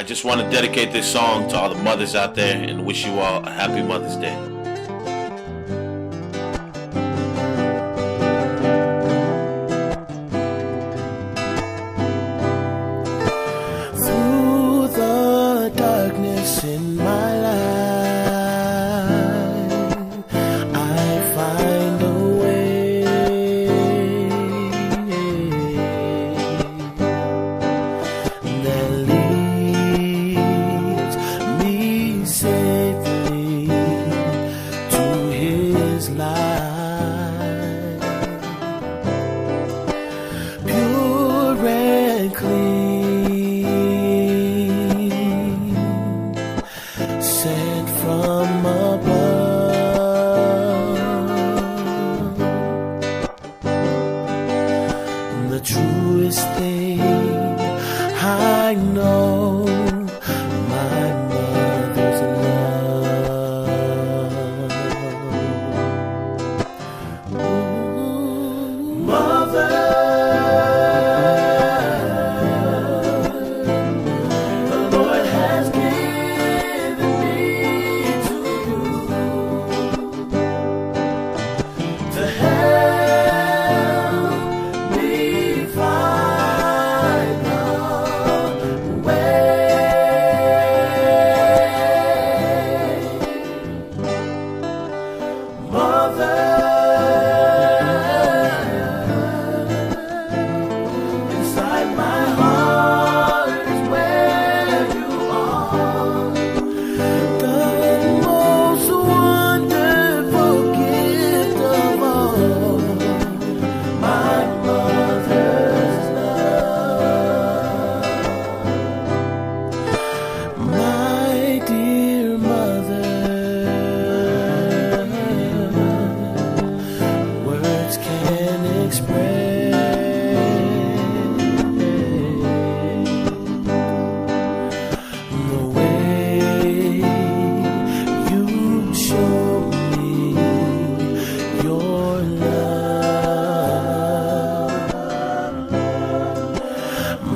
I just want to dedicate this song to all the mothers out there and wish you all a happy Mother's Day. Through the darkness in my life, I find a way that leads me safely to His light, pure and clean, sent from above. The truest thing I know, my mother's love. Ooh, mother, the Lord has given me to you to help me find the way. Mother, inside my heart is where you are. The most wonderful gift of all, my mother's love. My dear mother, words can't express the way you show me your love.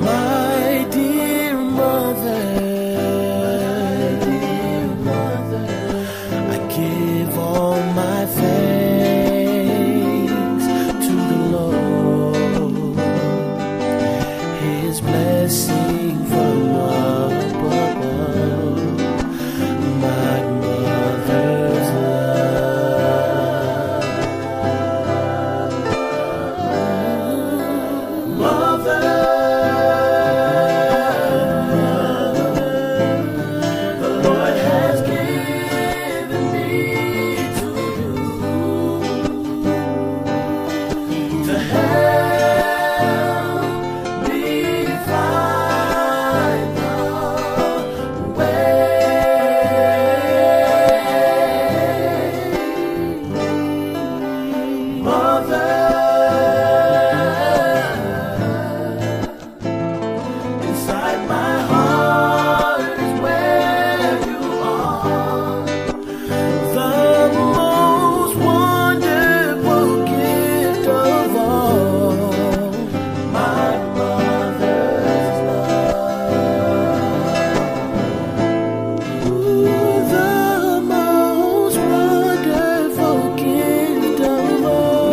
My dear mother, I give all my thanks to the Lord, His blessing from above, my mother's love. Mother, the Lord has given me to you to help me find the way. Mother, inside my heart is where you are. The most wonderful gift of all, my mother's love. Ooh, the most wonderful gift of all,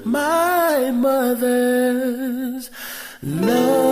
my mother's love.